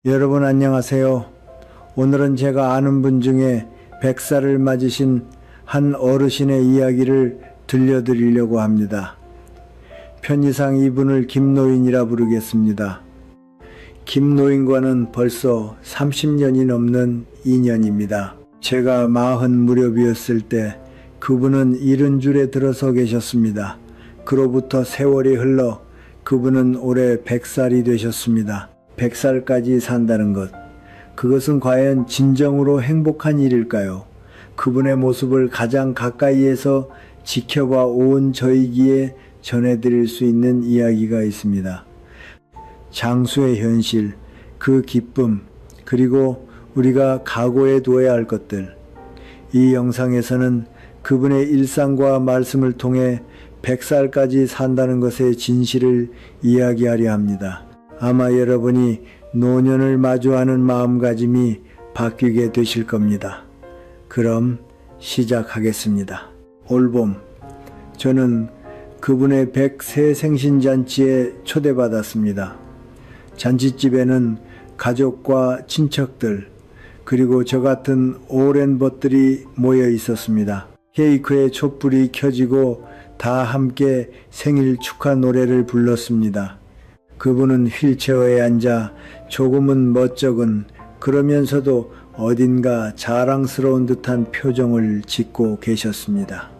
여러분 안녕하세요. 오늘은 제가 아는 분 중에 100살을 맞으신 한 어르신의 이야기를 들려드리려고 합니다. 편의상 이분을 김노인이라 부르겠습니다. 김노인과는 벌써 30년이 넘는 인연입니다. 제가 40 무렵이었을 때 그분은 70줄에 들어서 계셨습니다. 그로부터 세월이 흘러 그분은 올해 100살이 되셨습니다. 100살까지 산다는 것, 그것은 과연 진정으로 행복한 일일까요? 그분의 모습을 가장 가까이에서 지켜봐 온 저이기에 전해드릴 수 있는 이야기가 있습니다. 장수의 현실, 그 기쁨, 그리고 우리가 각오해 두어야 할 것들. 이 영상에서는 그분의 일상과 말씀을 통해 100살까지 산다는 것의 진실을 이야기하려 합니다. 아마 여러분이 노년을 마주하는 마음가짐이 바뀌게 되실 겁니다. 그럼 시작하겠습니다. 올봄, 저는 그분의 100세 생신잔치에 초대받았습니다. 잔치집에는 가족과 친척들, 그리고 저 같은 오랜 벗들이 모여 있었습니다. 케이크에 촛불이 켜지고 다 함께 생일 축하 노래를 불렀습니다. 그분은 휠체어에 앉아 조금은 멋쩍은, 그러면서도 어딘가 자랑스러운 듯한 표정을 짓고 계셨습니다.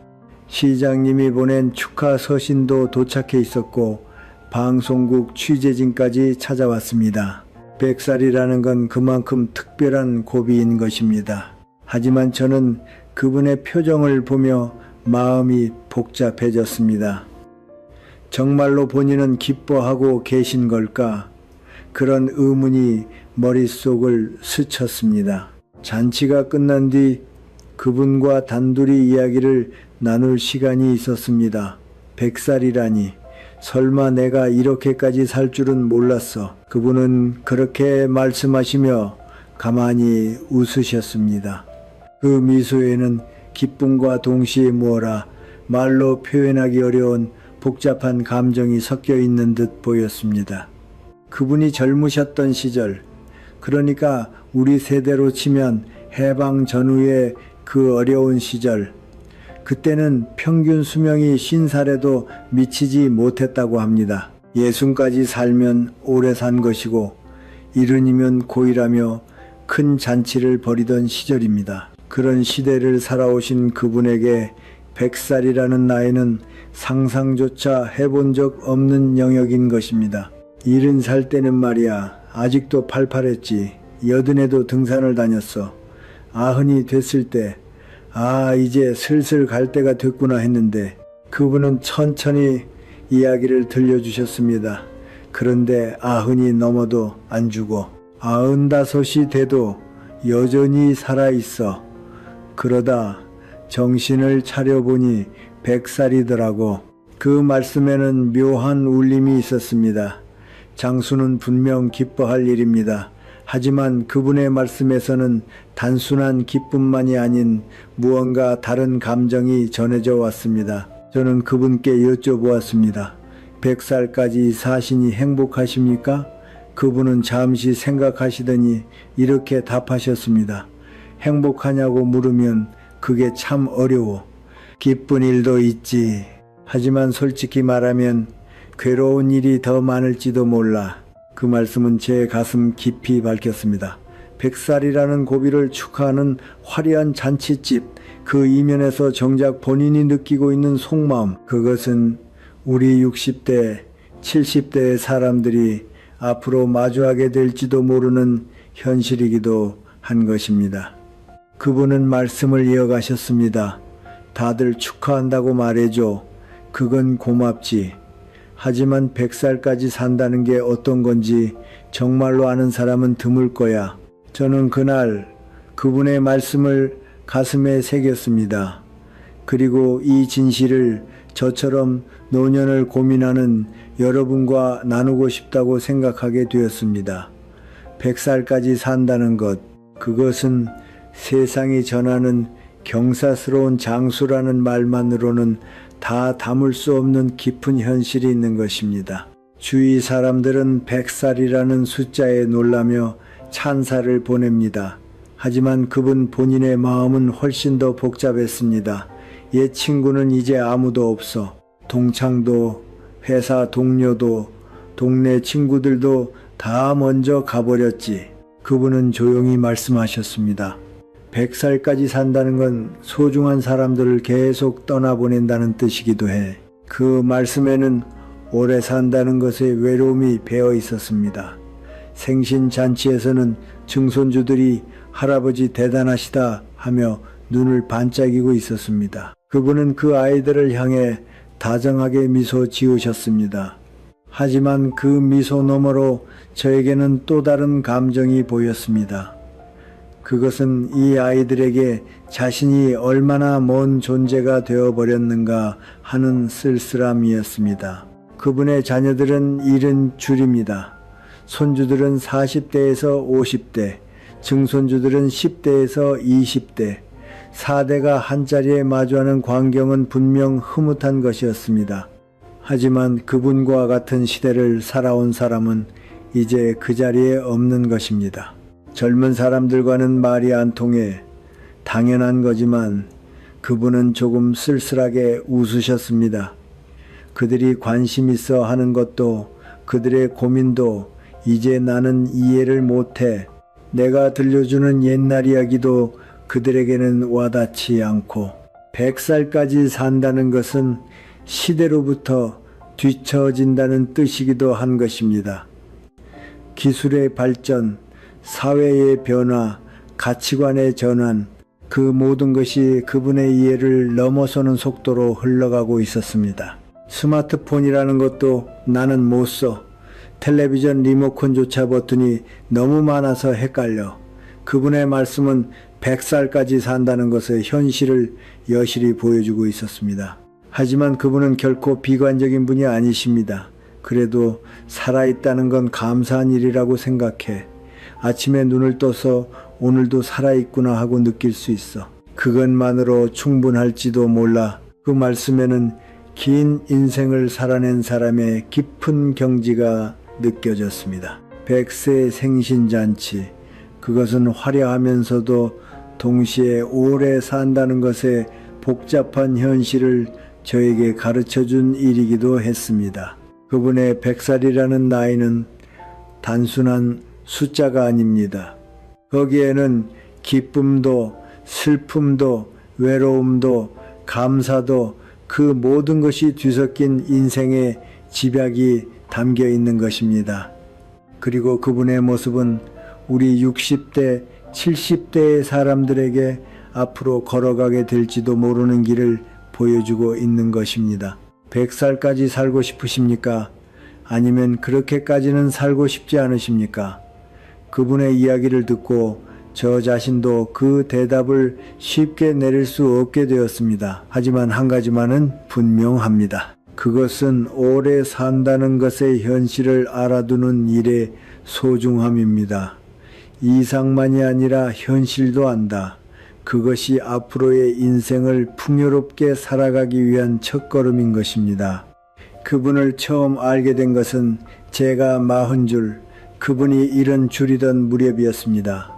시장님이 보낸 축하 서신도 도착해 있었고 방송국 취재진까지 찾아왔습니다. 100살이라는 건 그만큼 특별한 고비인 것입니다. 하지만 저는 그분의 표정을 보며 마음이 복잡해졌습니다. 정말로 본인은 기뻐하고 계신 걸까? 그런 의문이 머릿속을 스쳤습니다. 잔치가 끝난 뒤 그분과 단둘이 이야기를 나눌 시간이 있었습니다. 100살이라니, 설마 내가 이렇게까지 살 줄은 몰랐어. 그분은 그렇게 말씀하시며 가만히 웃으셨습니다. 그 미소에는 기쁨과 동시에 무어라 말로 표현하기 어려운 복잡한 감정이 섞여 있는 듯 보였습니다. 그분이 젊으셨던 시절, 그러니까 우리 세대로 치면 해방 전후의 그 어려운 시절, 그때는 평균 수명이 50살에도 미치지 못했다고 합니다. 60까지 살면 오래 산 것이고 70이면 고이라며 큰 잔치를 벌이던 시절입니다. 그런 시대를 살아오신 그분에게 100살이라는 나이는 상상조차 해본 적 없는 영역인 것입니다. 70살 때는 말이야, 아직도 팔팔했지. 80에도 등산을 다녔어. 90이 됐을 때, 이제 슬슬 갈 때가 됐구나 했는데, 그분은 천천히 이야기를 들려주셨습니다. 그런데 90이 넘어도 안 죽어. 95이 돼도 여전히 살아있어. 그러다 정신을 차려보니 100살이더라고. 그 말씀에는 묘한 울림이 있었습니다. 장수는 분명 기뻐할 일입니다. 하지만 그분의 말씀에서는 단순한 기쁨만이 아닌 무언가 다른 감정이 전해져 왔습니다. 저는 그분께 여쭤보았습니다. 100살까지 사시니 행복하십니까? 그분은 잠시 생각하시더니 이렇게 답하셨습니다. 행복하냐고 물으면 그게 참 어려워. 기쁜 일도 있지. 하지만 솔직히 말하면 괴로운 일이 더 많을지도 몰라. 그 말씀은 제 가슴 깊이 밝혔습니다. 100살이라는 고비를 축하하는 화려한 잔치집, 그 이면에서 정작 본인이 느끼고 있는 속마음, 그것은 우리 60대, 70대의 사람들이 앞으로 마주하게 될지도 모르는 현실이기도 한 것입니다. 그분은 말씀을 이어가셨습니다. 다들 축하한다고 말해줘. 그건 고맙지. 하지만 100살까지 산다는 게 어떤 건지 정말로 아는 사람은 드물 거야. 저는 그날 그분의 말씀을 가슴에 새겼습니다. 그리고 이 진실을 저처럼 노년을 고민하는 여러분과 나누고 싶다고 생각하게 되었습니다. 100살까지 산다는 것, 그것은 세상이 전하는 경사스러운 장수라는 말만으로는 다 담을 수 없는 깊은 현실이 있는 것입니다. 주위 사람들은 100살이라는 숫자에 놀라며 찬사를 보냅니다. 하지만 그분 본인의 마음은 훨씬 더 복잡했습니다. 옛 친구는 이제 아무도 없어. 동창도, 회사 동료도, 동네 친구들도 다 먼저 가버렸지. 그분은 조용히 말씀하셨습니다. 100살까지 산다는 건 소중한 사람들을 계속 떠나보낸다는 뜻이기도 해. 그 말씀에는 오래 산다는 것에 외로움이 배어 있었습니다. 생신잔치에서는 증손주들이 할아버지 대단하시다 하며 눈을 반짝이고 있었습니다. 그분은 그 아이들을 향해 다정하게 미소 지으셨습니다. 하지만 그 미소 너머로 저에게는 또 다른 감정이 보였습니다. 그것은 이 아이들에게 자신이 얼마나 먼 존재가 되어버렸는가 하는 쓸쓸함이었습니다. 그분의 자녀들은 70줄입니다. 손주들은 40대에서 50대, 증손주들은 10대에서 20대, 4대가 한자리에 마주하는 광경은 분명 흐뭇한 것이었습니다. 하지만 그분과 같은 시대를 살아온 사람은 이제 그 자리에 없는 것입니다. 젊은 사람들과는 말이 안 통해 당연한 거지만 그분은 조금 쓸쓸하게 웃으셨습니다. 그들이 관심 있어 하는 것도 그들의 고민도 이제 나는 이해를 못해. 내가 들려주는 옛날 이야기도 그들에게는 와닿지 않고 100살까지 산다는 것은 시대로부터 뒤처진다는 뜻이기도 한 것입니다. 기술의 발전, 사회의 변화, 가치관의 전환, 그 모든 것이 그분의 이해를 넘어서는 속도로 흘러가고 있었습니다. 스마트폰이라는 것도 나는 못 써. 텔레비전 리모컨조차 버튼이 너무 많아서 헷갈려. 그분의 말씀은 100살까지 산다는 것의 현실을 여실히 보여주고 있었습니다. 하지만 그분은 결코 비관적인 분이 아니십니다. 그래도 살아있다는 건 감사한 일이라고 생각해. 아침에 눈을 떠서 오늘도 살아있구나 하고 느낄 수 있어. 그것만으로 충분할지도 몰라. 그 말씀에는 긴 인생을 살아낸 사람의 깊은 경지가 느껴졌습니다. 100세 생신잔치, 그것은 화려하면서도 동시에 오래 산다는 것의 복잡한 현실을 저에게 가르쳐준 일이기도 했습니다. 그분의 100살이라는 나이는 단순한 숫자가 아닙니다. 거기에는 기쁨도 슬픔도 외로움도 감사도 그 모든 것이 뒤섞인 인생의 집약이 담겨 있는 것입니다. 그리고 그분의 모습은 우리 60대, 70대의 사람들에게 앞으로 걸어가게 될지도 모르는 길을 보여주고 있는 것입니다. 100살까지 살고 싶으십니까? 아니면 그렇게까지는 살고 싶지 않으십니까? 그분의 이야기를 듣고 저 자신도 그 대답을 쉽게 내릴 수 없게 되었습니다. 하지만 한 가지만은 분명합니다. 그것은 오래 산다는 것의 현실을 알아두는 일의 소중함입니다. 이상만이 아니라 현실도 안다. 그것이 앞으로의 인생을 풍요롭게 살아가기 위한 첫걸음인 것입니다. 그분을 처음 알게 된 것은 제가 40줄, 그분이 70줄이던 무렵이었습니다.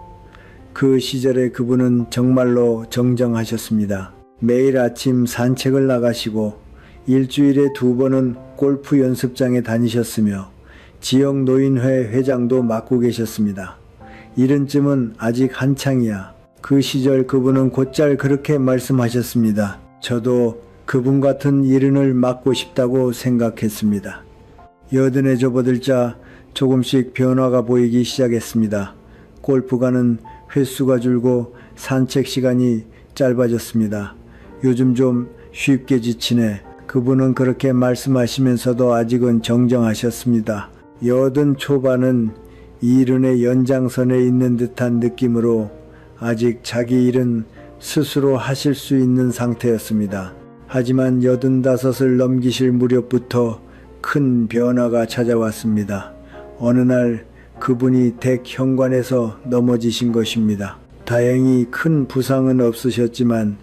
그 시절에 그분은 정말로 정정하셨습니다. 매일 아침 산책을 나가시고 일주일에 2번은 골프 연습장에 다니셨으며 지역 노인회 회장도 맡고 계셨습니다. 이른쯤은 아직 한창이야. 그 시절 그분은 곧잘 그렇게 말씀하셨습니다. 저도 그분 같은 일흔을 맡고 싶다고 생각했습니다. 80에 접어들자 조금씩 변화가 보이기 시작했습니다. 골프가는 횟수가 줄고 산책 시간이 짧아졌습니다. 요즘 좀 쉽게 지치네. 그분은 그렇게 말씀하시면서도 아직은 정정하셨습니다. 80 초반은 일흔의 연장선에 있는 듯한 느낌으로 아직 자기 일은 스스로 하실 수 있는 상태였습니다. 하지만 85을 넘기실 무렵부터 큰 변화가 찾아왔습니다. 어느 날 그분이 댁 현관에서 넘어지신 것입니다. 다행히 큰 부상은 없으셨지만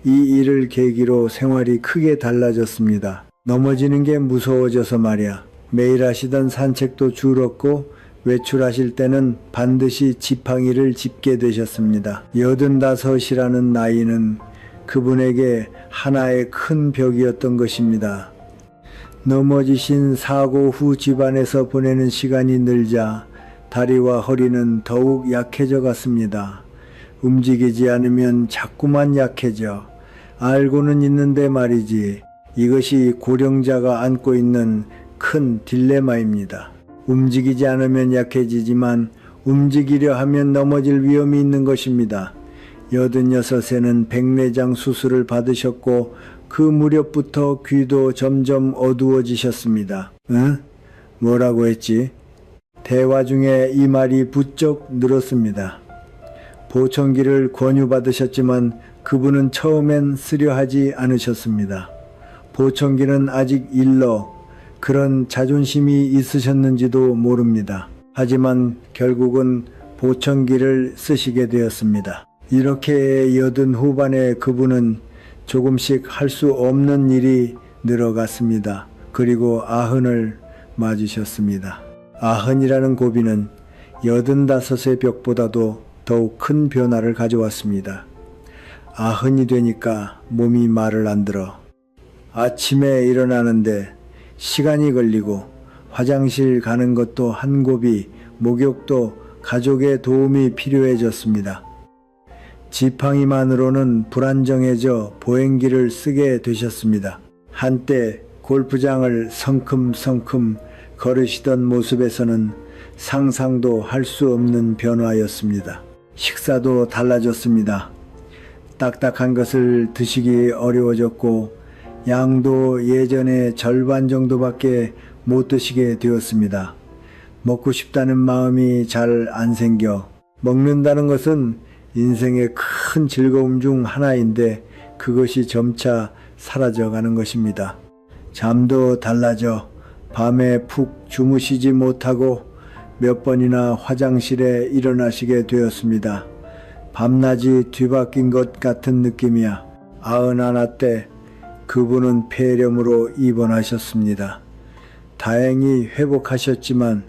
이 일을 계기로 생활이 크게 달라졌습니다. 넘어지는 게 무서워져서 말이야. 매일 하시던 산책도 줄었고 외출하실 때는 반드시 지팡이를 짚게 되셨습니다. 85이라는 나이는 그분에게 하나의 큰 벽이었던 것입니다. 넘어지신 사고 후 집안에서 보내는 시간이 늘자 다리와 허리는 더욱 약해져 갔습니다. 움직이지 않으면 자꾸만 약해져. 알고는 있는데 말이지, 이것이 고령자가 안고 있는 큰 딜레마입니다. 움직이지 않으면 약해지지만 움직이려 하면 넘어질 위험이 있는 것입니다. 86세는 백내장 수술을 받으셨고 그 무렵부터 귀도 점점 어두워지셨습니다. 응? 뭐라고 했지? 대화 중에 이 말이 부쩍 늘었습니다. 보청기를 권유받으셨지만 그분은 처음엔 쓰려 하지 않으셨습니다. 보청기는 아직 일러 그런 자존심이 있으셨는지도 모릅니다. 하지만 결국은 보청기를 쓰시게 되었습니다. 이렇게 80 후반의 그분은 조금씩 할 수 없는 일이 늘어갔습니다. 그리고 90을 맞으셨습니다. 90이라는 고비는 85의 벽보다도 더욱 큰 변화를 가져왔습니다. 90이 되니까 몸이 말을 안 들어. 아침에 일어나는데 시간이 걸리고 화장실 가는 것도 한 고비, 목욕도 가족의 도움이 필요해졌습니다. 지팡이만으로는 불안정해져 보행기를 쓰게 되셨습니다. 한때 골프장을 성큼성큼 걸으시던 모습에서는 상상도 할 수 없는 변화였습니다. 식사도 달라졌습니다. 딱딱한 것을 드시기 어려워졌고 양도 예전의 절반 정도밖에 못 드시게 되었습니다. 먹고 싶다는 마음이 잘 안 생겨. 먹는다는 것은 인생의 큰 즐거움 중 하나인데 그것이 점차 사라져가는 것입니다. 잠도 달라져 밤에 푹 주무시지 못하고 몇 번이나 화장실에 일어나시게 되었습니다. 밤낮이 뒤바뀐 것 같은 느낌이야. 91 때 그분은 폐렴으로 입원하셨습니다. 다행히 회복하셨지만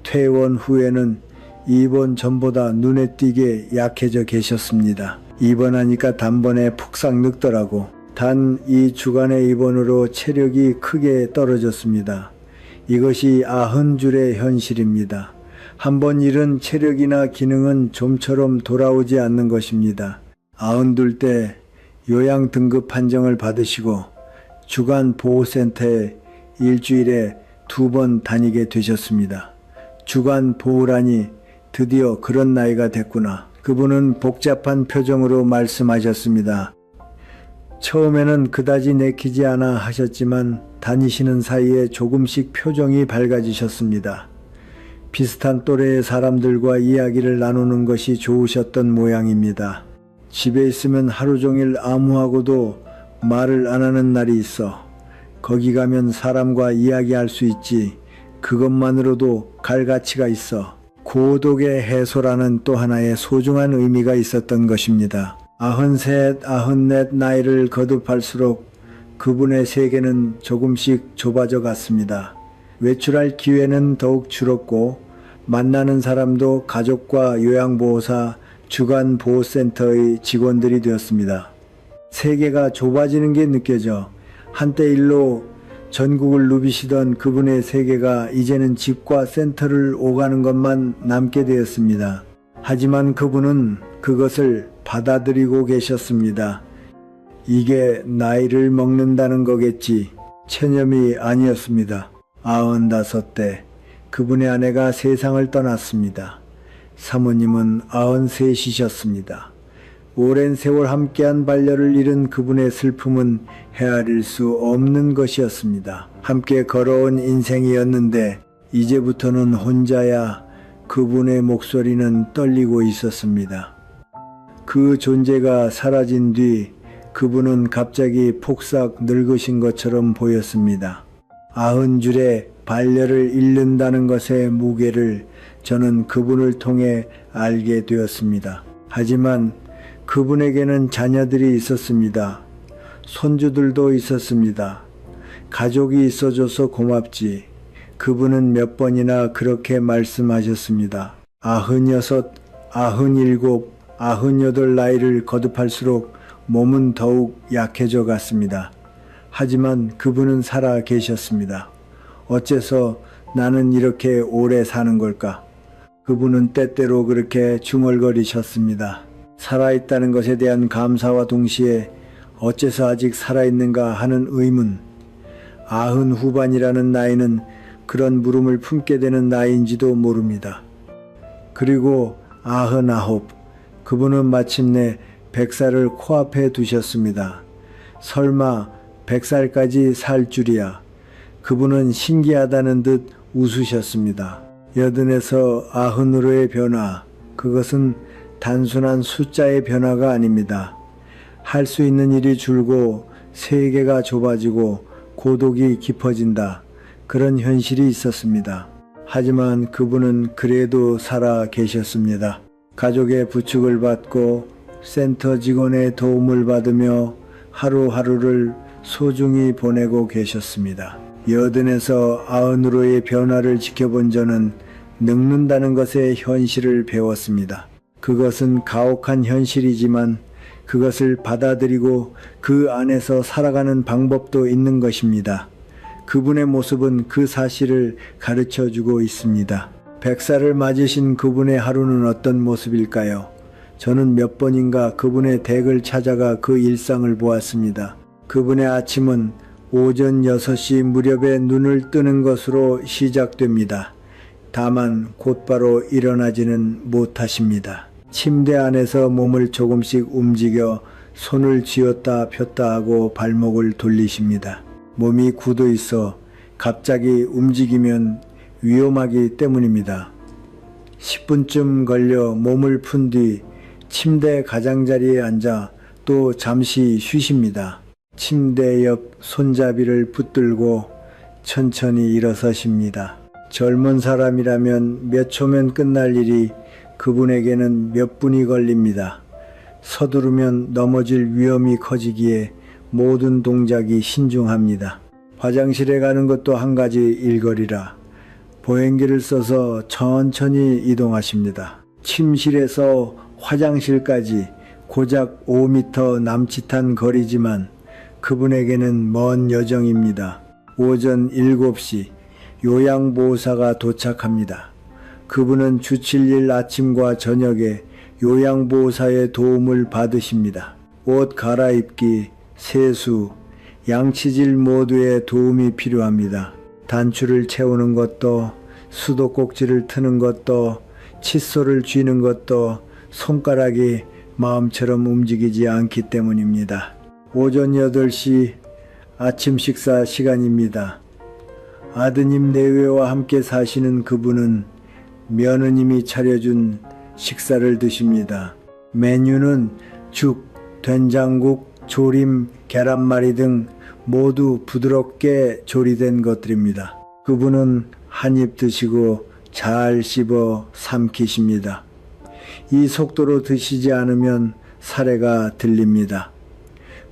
퇴원 후에는 입원 전보다 눈에 띄게 약해져 계셨습니다. 입원하니까 단번에 푹싹 늙더라고. 단 2주간의 입원으로 체력이 크게 떨어졌습니다. 이것이 90줄의 현실입니다. 한번 잃은 체력이나 기능은 좀처럼 돌아오지 않는 것입니다. 92 때 요양 등급 판정을 받으시고 주간 보호센터에 일주일에 2번 다니게 되셨습니다. 주간 보호라니 드디어 그런 나이가 됐구나. 그분은 복잡한 표정으로 말씀하셨습니다. 처음에는 그다지 내키지 않아 하셨지만 다니시는 사이에 조금씩 표정이 밝아지셨습니다. 비슷한 또래의 사람들과 이야기를 나누는 것이 좋으셨던 모양입니다. 집에 있으면 하루 종일 아무하고도 말을 안 하는 날이 있어. 거기 가면 사람과 이야기할 수 있지. 그것만으로도 갈 가치가 있어. 고독의 해소라는 또 하나의 소중한 의미가 있었던 것입니다. 93, 94 나이를 거듭할수록 그분의 세계는 조금씩 좁아져 갔습니다. 외출할 기회는 더욱 줄었고 만나는 사람도 가족과 요양보호사, 주간보호센터의 직원들이 되었습니다. 세계가 좁아지는 게 느껴져 한때 일로 전국을 누비시던 그분의 세계가 이제는 집과 센터를 오가는 것만 남게 되었습니다. 하지만 그분은 그것을 받아들이고 계셨습니다. 이게 나이를 먹는다는 거겠지. 체념이 아니었습니다. 95 때 그분의 아내가 세상을 떠났습니다. 사모님은 93이셨습니다. 오랜 세월 함께한 반려를 잃은 그분의 슬픔은 헤아릴 수 없는 것이었습니다. 함께 걸어온 인생이었는데 이제부터는 혼자야. 그분의 목소리는 떨리고 있었습니다. 그 존재가 사라진 뒤 그분은 갑자기 폭삭 늙으신 것처럼 보였습니다. 90줄의 반려를 잃는다는 것의 무게를 저는 그분을 통해 알게 되었습니다. 하지만 그분에게는 자녀들이 있었습니다. 손주들도 있었습니다. 가족이 있어줘서 고맙지. 그분은 몇 번이나 그렇게 말씀하셨습니다. 96, 97, 98 나이를 거듭할수록 몸은 더욱 약해져 갔습니다. 하지만 그분은 살아 계셨습니다. 어째서 나는 이렇게 오래 사는 걸까? 그분은 때때로 그렇게 중얼거리셨습니다. 살아있다는 것에 대한 감사와 동시에 어째서 아직 살아있는가 하는 의문. 90 후반이라는 나이는 그런 물음을 품게 되는 나이인지도 모릅니다. 그리고 99, 그분은 마침내 100살을 코앞에 두셨습니다. 설마 100살까지 살 줄이야. 그분은 신기하다는 듯 웃으셨습니다. 80에서 90으로의 변화, 그것은 단순한 숫자의 변화가 아닙니다. 할 수 있는 일이 줄고 세계가 좁아지고 고독이 깊어진다. 그런 현실이 있었습니다. 하지만 그분은 그래도 살아 계셨습니다. 가족의 부축을 받고 센터 직원의 도움을 받으며 하루하루를 소중히 보내고 계셨습니다. 80에서 90으로의 변화를 지켜본 저는 늙는다는 것의 현실을 배웠습니다. 그것은 가혹한 현실이지만 그것을 받아들이고 그 안에서 살아가는 방법도 있는 것입니다. 그분의 모습은 그 사실을 가르쳐 주고 있습니다. 100살을 맞으신 그분의 하루는 어떤 모습일까요? 저는 몇 번인가 그분의 댁을 찾아가 그 일상을 보았습니다. 그분의 아침은 오전 6시 무렵에 눈을 뜨는 것으로 시작됩니다. 다만 곧바로 일어나지는 못하십니다. 침대 안에서 몸을 조금씩 움직여 손을 쥐었다 폈다 하고 발목을 돌리십니다. 몸이 굳어 있어 갑자기 움직이면 위험하기 때문입니다. 10분쯤 걸려 몸을 푼 뒤 침대 가장자리에 앉아 또 잠시 쉬십니다. 침대 옆 손잡이를 붙들고 천천히 일어서십니다. 젊은 사람이라면 몇 초면 끝날 일이 그분에게는 몇 분이 걸립니다. 서두르면 넘어질 위험이 커지기에 모든 동작이 신중합니다. 화장실에 가는 것도 한 가지 일거리라 보행기를 써서 천천히 이동하십니다. 침실에서 화장실까지 고작 5m 남짓한 거리지만 그분에게는 먼 여정입니다. 오전 7시 요양보호사가 도착합니다. 그분은 주칠일 아침과 저녁에 요양보호사의 도움을 받으십니다. 옷 갈아입기, 세수, 양치질 모두에 도움이 필요합니다. 단추를 채우는 것도, 수도꼭지를 트는 것도, 칫솔을 쥐는 것도 손가락이 마음처럼 움직이지 않기 때문입니다. 오전 8시 아침 식사 시간입니다. 아드님 내외와 함께 사시는 그분은 며느님이 차려준 식사를 드십니다. 메뉴는 죽, 된장국, 조림, 계란말이 등 모두 부드럽게 조리된 것들입니다. 그분은 한 입 드시고 잘 씹어 삼키십니다. 이 속도로 드시지 않으면 사례가 들립니다.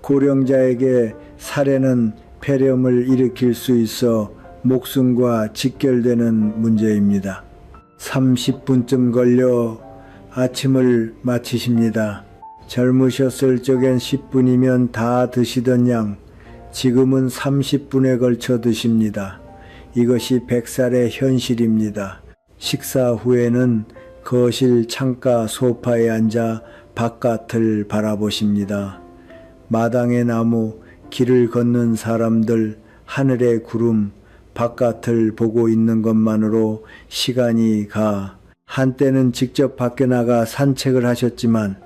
고령자에게 사례는 폐렴을 일으킬 수 있어 목숨과 직결되는 문제입니다. 30분쯤 걸려 아침을 마치십니다. 젊으셨을 적엔 10분이면 다 드시던 양, 지금은 30분에 걸쳐 드십니다. 이것이 100살의 현실입니다. 식사 후에는 거실 창가 소파에 앉아 바깥을 바라보십니다. 마당의 나무, 길을 걷는 사람들, 하늘의 구름, 바깥을 보고 있는 것만으로 시간이 가. 한때는 직접 밖에 나가 산책을 하셨지만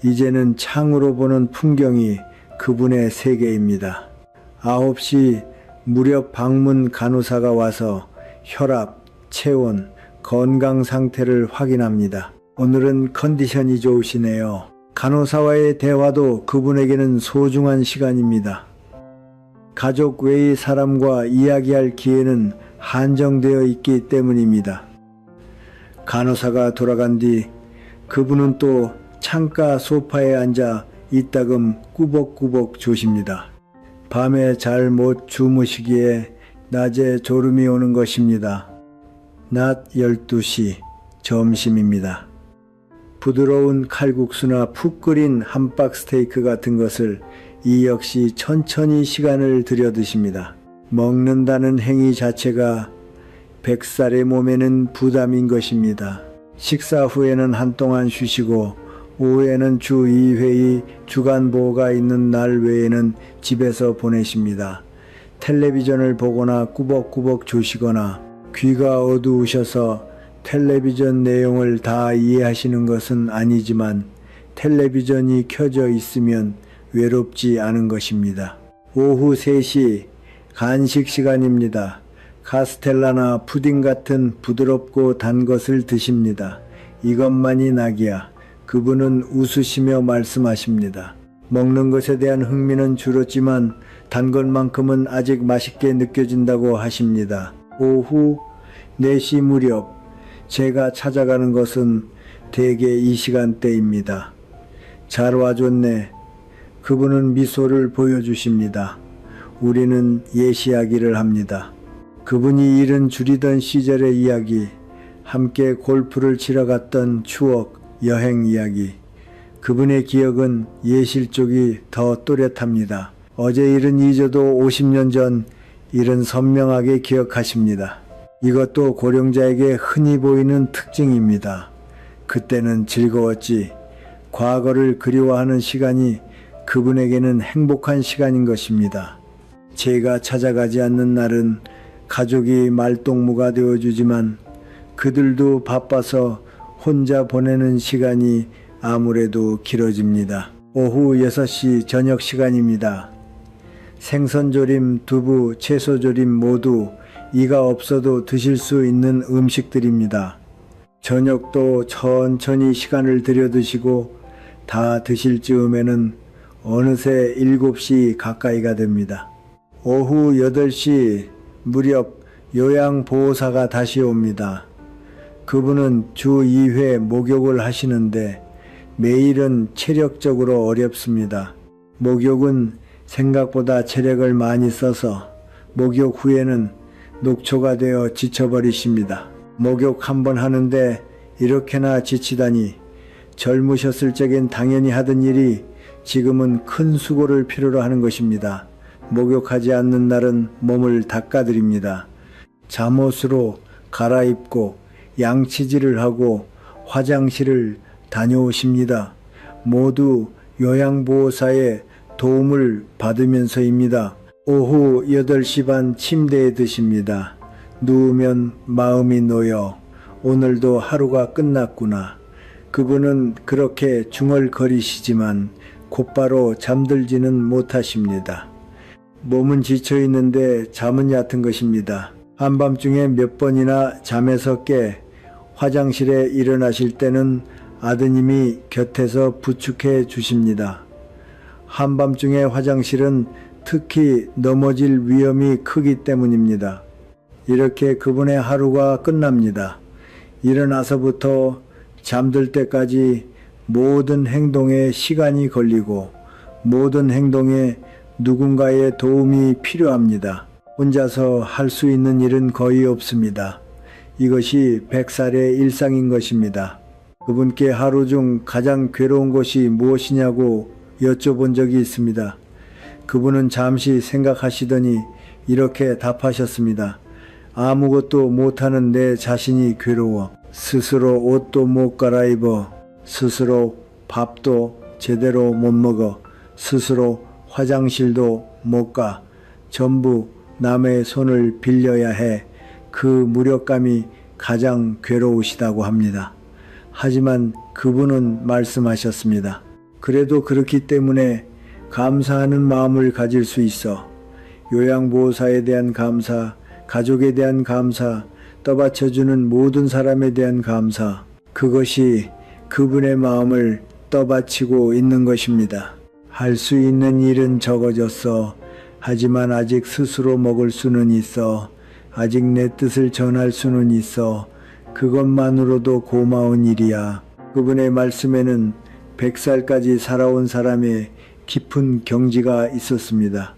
이제는 창으로 보는 풍경이 그분의 세계입니다. 9시 무렵 방문 간호사가 와서 혈압, 체온, 건강 상태를 확인합니다. 오늘은 컨디션이 좋으시네요. 간호사와의 대화도 그분에게는 소중한 시간입니다. 가족 외의 사람과 이야기할 기회는 한정되어 있기 때문입니다. 간호사가 돌아간 뒤 그분은 또 창가 소파에 앉아 이따금 꾸벅꾸벅 조십니다. 밤에 잘 못 주무시기에 낮에 졸음이 오는 것입니다. 낮 12시 점심입니다. 부드러운 칼국수나 푹 끓인 함박 스테이크 같은 것을 이 역시 천천히 시간을 들여 드십니다. 먹는다는 행위 자체가 100살의 몸에는 부담인 것입니다. 식사 후에는 한동안 쉬시고 오후에는 주 2회의 주간 보호가 있는 날 외에는 집에서 보내십니다. 텔레비전을 보거나 꾸벅꾸벅 조시거나 귀가 어두우셔서 텔레비전 내용을 다 이해하시는 것은 아니지만 텔레비전이 켜져 있으면 외롭지 않은 것입니다. 오후 3시 간식 시간입니다. 카스텔라나 푸딩 같은 부드럽고 단 것을 드십니다. 이것만이 낙이야. 그분은 웃으시며 말씀하십니다. 먹는 것에 대한 흥미는 줄었지만 단 것만큼은 아직 맛있게 느껴진다고 하십니다. 오후 4시 무렵 제가 찾아가는 것은 대개 이 시간대입니다. 잘 와줬네. 그분은 미소를 보여주십니다. 우리는 예시하기를 합니다. 그분이 일은 줄이던 시절의 이야기, 함께 골프를 치러 갔던 추억, 여행 이야기. 그분의 기억은 예실 쪽이 더 또렷합니다. 어제 일은 잊어도 50년 전 일은 선명하게 기억하십니다. 이것도 고령자에게 흔히 보이는 특징입니다. 그때는 즐거웠지. 과거를 그리워하는 시간이 그분에게는 행복한 시간인 것입니다. 제가 찾아가지 않는 날은 가족이 말동무가 되어주지만 그들도 바빠서 혼자 보내는 시간이 아무래도 길어집니다. 오후 6시 저녁 시간입니다. 생선조림, 두부, 채소조림 모두 이가 없어도 드실 수 있는 음식들입니다. 저녁도 천천히 시간을 들여 드시고 다 드실 즈음에는 어느새 7시 가까이가 됩니다. 오후 8시 무렵 요양보호사가 다시 옵니다. 그분은 주 2회 목욕을 하시는데 매일은 체력적으로 어렵습니다. 목욕은 생각보다 체력을 많이 써서 목욕 후에는 녹초가 되어 지쳐버리십니다. 목욕 한번 하는데 이렇게나 지치다니. 젊으셨을 적엔 당연히 하던 일이 지금은 큰 수고를 필요로 하는 것입니다. 목욕하지 않는 날은 몸을 닦아드립니다. 잠옷으로 갈아입고 양치질을 하고 화장실을 다녀오십니다. 모두 요양보호사의 도움을 받으면서입니다. 오후 8시 반 침대에 드십니다. 누우면 마음이 놓여 오늘도 하루가 끝났구나. 그분은 그렇게 중얼거리시지만 곧바로 잠들지는 못하십니다. 몸은 지쳐 있는데 잠은 얕은 것입니다. 한밤중에 몇 번이나 잠에서 깨 화장실에 일어나실 때는 아드님이 곁에서 부축해 주십니다. 한밤중에 화장실은 특히 넘어질 위험이 크기 때문입니다. 이렇게 그분의 하루가 끝납니다. 일어나서부터 잠들 때까지 모든 행동에 시간이 걸리고 모든 행동에 누군가의 도움이 필요합니다. 혼자서 할 수 있는 일은 거의 없습니다. 이것이 100살의 일상인 것입니다. 그분께 하루 중 가장 괴로운 것이 무엇이냐고 여쭤본 적이 있습니다. 그분은 잠시 생각하시더니 이렇게 답하셨습니다. 아무것도 못하는 내 자신이 괴로워. 스스로 옷도 못 갈아입어. 스스로 밥도 제대로 못 먹어. 스스로 화장실도 못 가. 전부 남의 손을 빌려야 해. 그 무력감이 가장 괴로우시다고 합니다. 하지만 그분은 말씀하셨습니다. 그래도 그렇기 때문에 감사하는 마음을 가질 수 있어. 요양보호사에 대한 감사, 가족에 대한 감사, 떠받쳐주는 모든 사람에 대한 감사, 그것이 그분의 마음을 떠받치고 있는 것입니다. 할 수 있는 일은 적어졌어. 하지만 아직 스스로 먹을 수는 있어. 아직 내 뜻을 전할 수는 있어. 그것만으로도 고마운 일이야. 그분의 말씀에는 100살까지 살아온 사람의 깊은 경지가 있었습니다.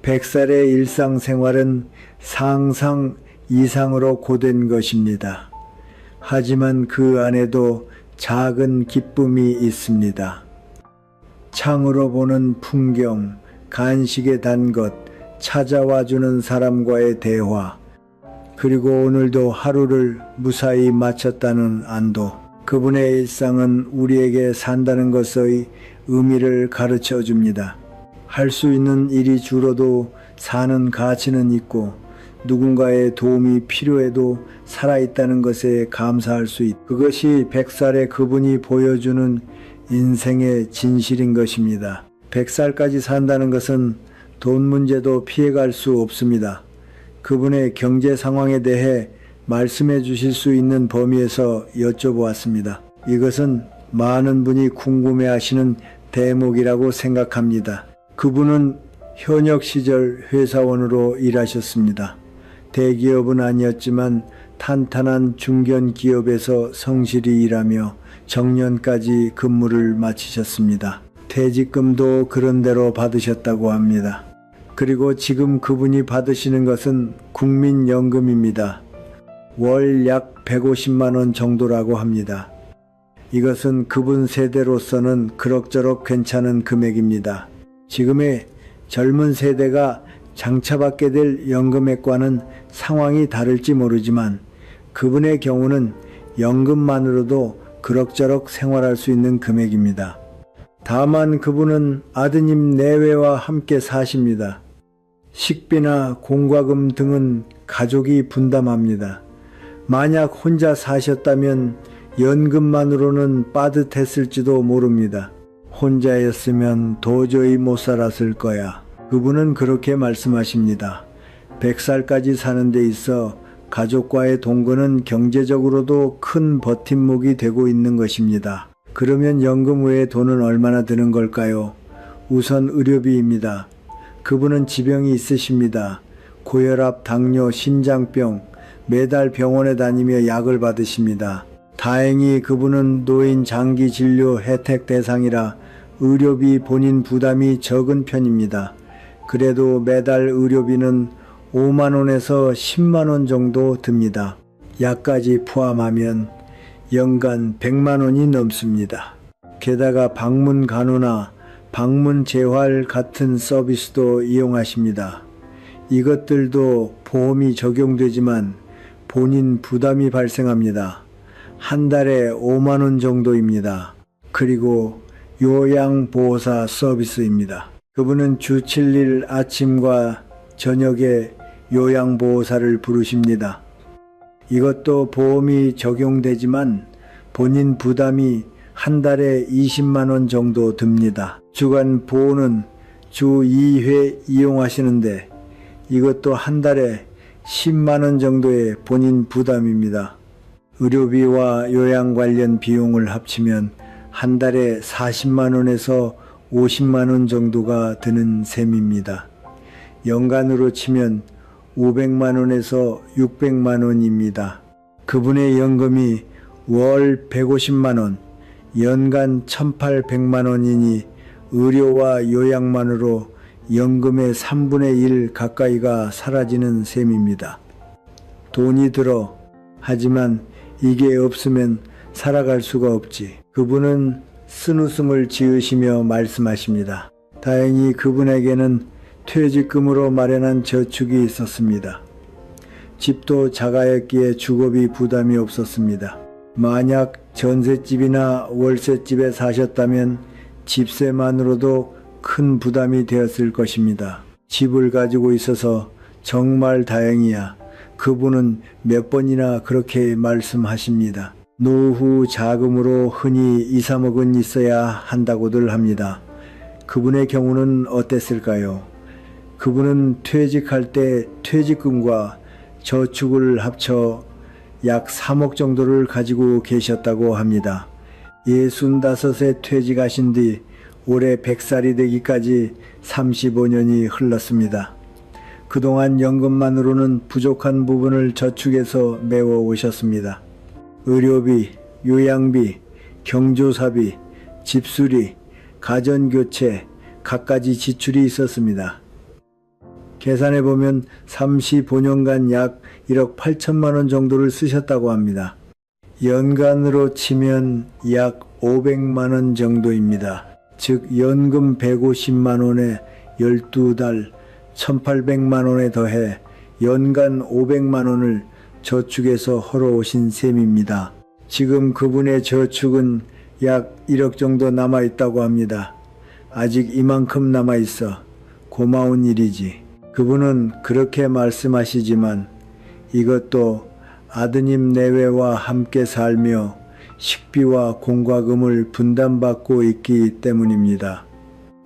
100살의 일상생활은 상상 이상으로 고된 것입니다. 하지만 그 안에도 작은 기쁨이 있습니다. 창으로 보는 풍경, 간식에 단 것, 찾아와주는 사람과의 대화, 그리고 오늘도 하루를 무사히 마쳤다는 안도. 그분의 일상은 우리에게 산다는 것의 의미를 가르쳐 줍니다. 할 수 있는 일이 줄어도 사는 가치는 있고 누군가의 도움이 필요해도 살아있다는 것에 감사할 수 있다. 그것이 100살의 그분이 보여주는 인생의 진실인 것입니다. 100살까지 산다는 것은 돈 문제도 피해갈 수 없습니다. 그분의 경제 상황에 대해 말씀해 주실 수 있는 범위에서 여쭤보았습니다. 이것은 많은 분이 궁금해 하시는 대목이라고 생각합니다. 그분은 현역 시절 회사원으로 일하셨습니다. 대기업은 아니었지만 탄탄한 중견 기업에서 성실히 일하며 정년까지 근무를 마치셨습니다. 퇴직금도 그런대로 받으셨다고 합니다. 그리고 지금 그분이 받으시는 것은 국민연금입니다. 월 약 150만 원 정도라고 합니다. 이것은 그분 세대로서는 그럭저럭 괜찮은 금액입니다. 지금의 젊은 세대가 장차받게 될 연금액과는 상황이 다를지 모르지만 그분의 경우는 연금만으로도 그럭저럭 생활할 수 있는 금액입니다. 다만 그분은 아드님 내외와 함께 사십니다. 식비나 공과금 등은 가족이 분담합니다. 만약 혼자 사셨다면 연금만으로는 빠듯했을지도 모릅니다. 혼자였으면 도저히 못 살았을 거야. 그분은 그렇게 말씀하십니다. 100살까지 사는 데 있어 가족과의 동거는 경제적으로도 큰 버팀목이 되고 있는 것입니다. 그러면 연금 외에 돈은 얼마나 드는 걸까요? 우선 의료비입니다. 그분은 지병이 있으십니다. 고혈압, 당뇨, 신장병, 매달 병원에 다니며 약을 받으십니다. 다행히 그분은 노인 장기 진료 혜택 대상이라 의료비 본인 부담이 적은 편입니다. 그래도 매달 의료비는 5만 원에서 10만 원 정도 듭니다. 약까지 포함하면 연간 100만 원이 넘습니다. 게다가 방문 간호나 방문 재활 같은 서비스도 이용하십니다. 이것들도 보험이 적용되지만 본인 부담이 발생합니다. 한 달에 5만 원 정도입니다. 그리고 요양보호사 서비스입니다. 그분은 주 7일 아침과 저녁에 요양보호사를 부르십니다. 이것도 보험이 적용되지만 본인 부담이 한 달에 20만 원 정도 듭니다. 주간 보호는 주 2회 이용하시는데 이것도 한 달에 10만 원 정도의 본인 부담입니다. 의료비와 요양 관련 비용을 합치면 한 달에 40만 원에서 50만 원 정도가 드는 셈입니다. 연간으로 치면 500만 원에서 600만 원입니다. 그분의 연금이 월 150만 원, 연간 1,800만 원이니 의료와 요양만으로 연금의 3분의 1 가까이가 사라지는 셈입니다. 돈이 들어 하지만 이게 없으면 살아갈 수가 없지. 그분은 쓴웃음을 지으시며 말씀하십니다. 다행히 그분에게는 퇴직금으로 마련한 저축이 있었습니다. 집도 자가였기에 주거비 부담이 없었습니다. 만약 전셋집이나 월세집에 사셨다면 집세만으로도 큰 부담이 되었을 것입니다. 집을 가지고 있어서 정말 다행이야. 그분은 몇 번이나 그렇게 말씀하십니다. 노후 자금으로 흔히 2, 3억은 있어야 한다고들 합니다. 그분의 경우는 어땠을까요? 그분은 퇴직할 때 퇴직금과 저축을 합쳐 약 3억 정도를 가지고 계셨다고 합니다. 65에 퇴직하신 뒤 올해 100살이 되기까지 35년이 흘렀습니다. 그동안 연금만으로는 부족한 부분을 저축해서 메워 오셨습니다. 의료비, 요양비, 경조사비, 집수리, 가전교체, 갖가지 지출이 있었습니다. 계산해 보면 35년간 약 1억 8천만 원 정도를 쓰셨다고 합니다. 연간으로 치면 약 500만 원 정도입니다. 즉 연금 150만 원에 12달 1800만 원에 더해 연간 500만 원을 저축해서 헐어오신 셈입니다. 지금 그분의 저축은 약 1억 정도 남아있다고 합니다. 아직 이만큼 남아있어 고마운 일이지. 그분은 그렇게 말씀하시지만 이것도 아드님 내외와 함께 살며 식비와 공과금을 분담받고 있기 때문입니다.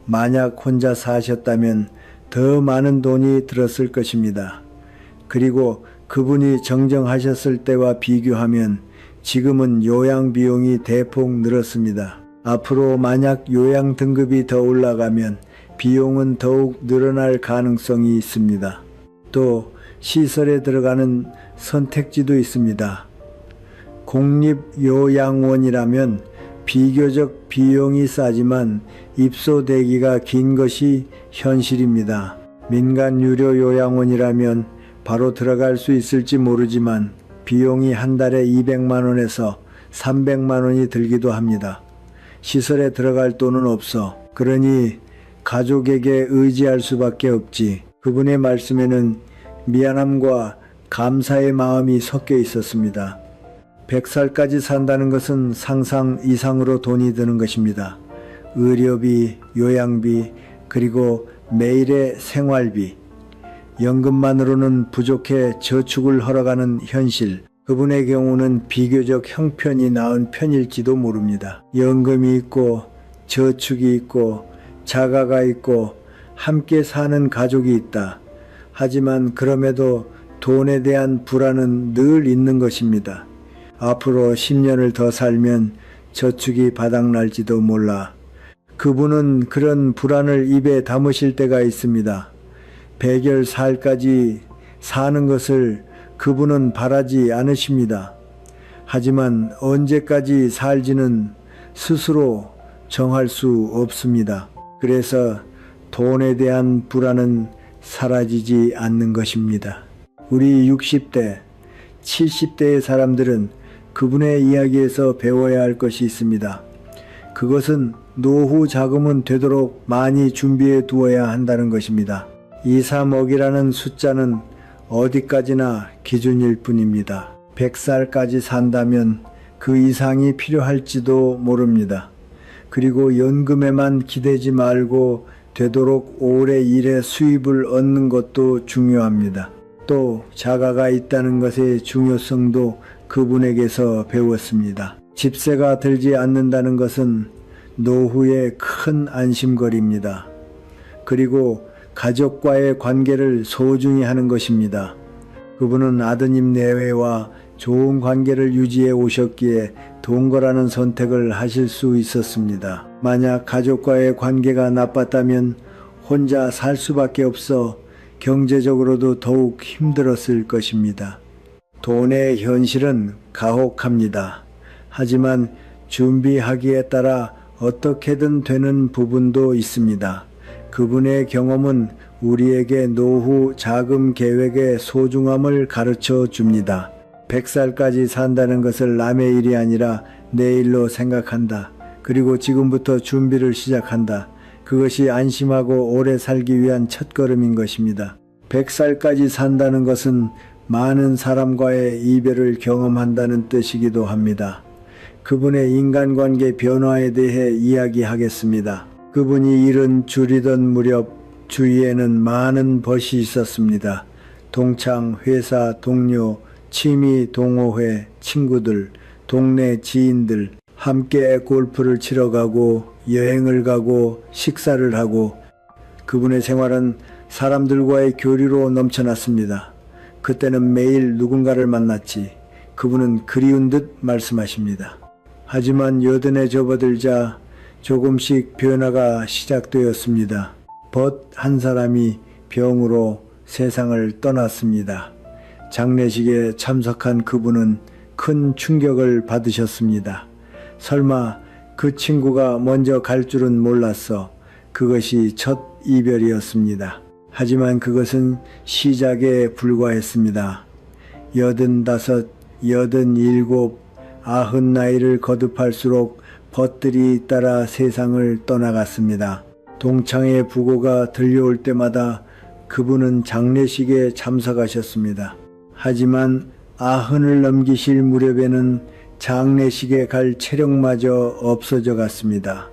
만약 혼자 사셨다면 더 많은 돈이 들었을 것입니다. 그리고 그분이 정정하셨을 때와 비교하면 지금은 요양 비용이 대폭 늘었습니다. 앞으로 만약 요양 등급이 더 올라가면 비용은 더욱 늘어날 가능성이 있습니다. 또 시설에 들어가는 선택지도 있습니다. 공립요양원이라면 비교적 비용이 싸지만 입소 대기가 긴 것이 현실입니다. 민간 유료 요양원이라면 바로 들어갈 수 있을지 모르지만 비용이 한 달에 200만 원에서 300만 원이 들기도 합니다. 시설에 들어갈 돈은 없어. 그러니 가족에게 의지할 수밖에 없지. 그분의 말씀에는 미안함과 감사의 마음이 섞여 있었습니다. 100살까지 산다는 것은 상상 이상으로 돈이 드는 것입니다. 의료비, 요양비, 그리고 매일의 생활비. 연금만으로는 부족해 저축을 헐어가는 현실. 그분의 경우는 비교적 형편이 나은 편일지도 모릅니다. 연금이 있고 저축이 있고 자가가 있고 함께 사는 가족이 있다. 하지만 그럼에도 돈에 대한 불안은 늘 있는 것입니다. 앞으로 10년을 더 살면 저축이 바닥날지도 몰라. 그분은 그런 불안을 입에 담으실 때가 있습니다. 100여살까지 사는 것을 그분은 바라지 않으십니다. 하지만 언제까지 살지는 스스로 정할 수 없습니다. 그래서 돈에 대한 불안은 사라지지 않는 것입니다. 우리 60대, 70대의 사람들은 그분의 이야기에서 배워야 할 것이 있습니다. 그것은 노후 자금은 되도록 많이 준비해 두어야 한다는 것입니다. 2, 3억이라는 숫자는 어디까지나 기준일 뿐입니다. 100살까지 산다면 그 이상이 필요할지도 모릅니다. 그리고 연금에만 기대지 말고 되도록 오래 일해 수입을 얻는 것도 중요합니다. 또 자가가 있다는 것의 중요성도 그분에게서 배웠습니다. 집세가 들지 않는다는 것은 노후의 큰 안심거리입니다. 그리고 가족과의 관계를 소중히 하는 것입니다. 그분은 아드님 내외와 좋은 관계를 유지해 오셨기에 동거라는 선택을 하실 수 있었습니다. 만약 가족과의 관계가 나빴다면 혼자 살 수밖에 없어 경제적으로도 더욱 힘들었을 것입니다. 돈의 현실은 가혹합니다. 하지만 준비하기에 따라 어떻게든 되는 부분도 있습니다. 그분의 경험은 우리에게 노후 자금 계획의 소중함을 가르쳐 줍니다. 100살까지 산다는 것을 남의 일이 아니라 내 일로 생각한다. 그리고 지금부터 준비를 시작한다. 그것이 안심하고 오래 살기 위한 첫걸음인 것입니다. 100살까지 산다는 것은 많은 사람과의 이별을 경험한다는 뜻이기도 합니다. 그분의 인간관계 변화에 대해 이야기하겠습니다. 그분이 일은 줄이던 무렵 주위에는 많은 벗이 있었습니다. 동창, 회사, 동료, 취미, 동호회, 친구들, 동네 지인들, 함께 골프를 치러 가고 여행을 가고 식사를 하고 그분의 생활은 사람들과의 교류로 넘쳐났습니다. 그때는 매일 누군가를 만났지. 그분은 그리운 듯 말씀하십니다. 하지만 여든에 접어들자 조금씩 변화가 시작되었습니다. 벗 한 사람이 병으로 세상을 떠났습니다. 장례식에 참석한 그분은 큰 충격을 받으셨습니다. 설마 그 친구가 먼저 갈 줄은 몰랐어. 그것이 첫 이별이었습니다. 하지만 그것은 시작에 불과했습니다. 85, 87, 90 나이를 거듭할수록 벗들이 따라 세상을 떠나갔습니다. 동창의 부고가 들려올 때마다 그분은 장례식에 참석하셨습니다. 하지만 90을 넘기실 무렵에는 장례식에 갈 체력마저 없어져 갔습니다.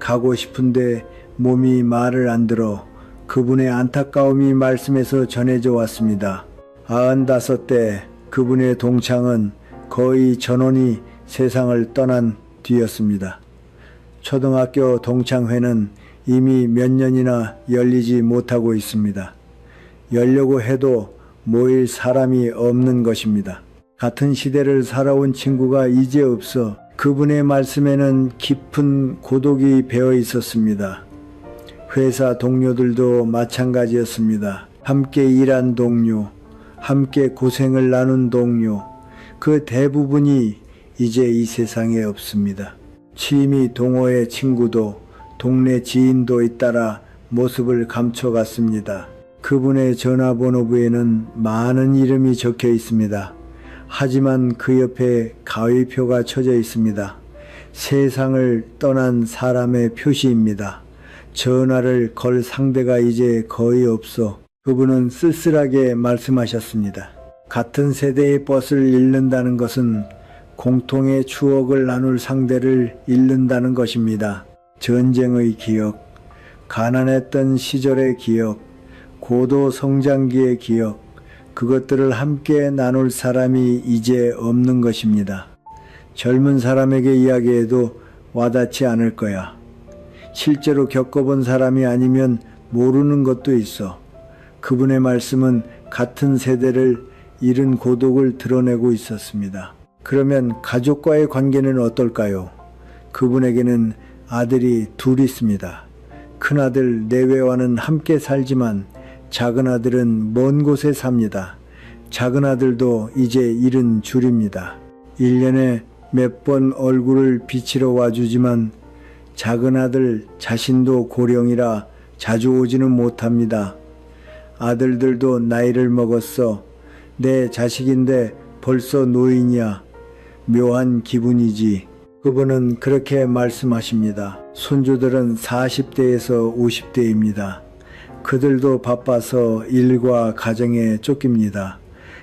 가고 싶은데 몸이 말을 안 들어 그분의 안타까움이 말씀에서 전해져 왔습니다. 95대 그분의 동창은 거의 전원이 세상을 떠난 뒤였습니다. 초등학교 동창회는 이미 몇 년이나 열리지 못하고 있습니다. 열려고 해도 모일 사람이 없는 것입니다. 같은 시대를 살아온 친구가 이제 없어 그분의 말씀에는 깊은 고독이 배어 있었습니다. 회사 동료들도 마찬가지였습니다. 함께 일한 동료, 함께 고생을 나눈 동료, 그 대부분이 이제 이 세상에 없습니다. 취미 동호회 친구도 동네 지인도 잇따라 모습을 감춰갔습니다. 그분의 전화번호부에는 많은 이름이 적혀 있습니다. 하지만 그 옆에 가위표가 쳐져 있습니다. 세상을 떠난 사람의 표시입니다. 전화를 걸 상대가 이제 거의 없어 그분은 쓸쓸하게 말씀하셨습니다. 같은 세대의 벗을 잃는다는 것은 공통의 추억을 나눌 상대를 잃는다는 것입니다. 전쟁의 기억, 가난했던 시절의 기억, 고도 성장기의 기억, 그것들을 함께 나눌 사람이 이제 없는 것입니다. 젊은 사람에게 이야기해도 와닿지 않을 거야. 실제로 겪어본 사람이 아니면 모르는 것도 있어. 그분의 말씀은 같은 세대를 잃은 고독을 드러내고 있었습니다. 그러면 가족과의 관계는 어떨까요? 그분에게는 아들이 둘 있습니다. 큰아들 내외와는 함께 살지만 작은아들은 먼 곳에 삽니다. 작은아들도 이제 잃은 줄입니다. 1년에 몇 번 얼굴을 비치러 와주지만 작은아들 자신도 고령이라 자주 오지는 못합니다. 아들들도 나이를 먹었어. 내 자식인데 벌써 노인이야. 묘한 기분이지. 그분은 그렇게 말씀하십니다. 손주들은 40대에서 50대입니다. 그들도 바빠서 일과 가정에 쫓깁니다.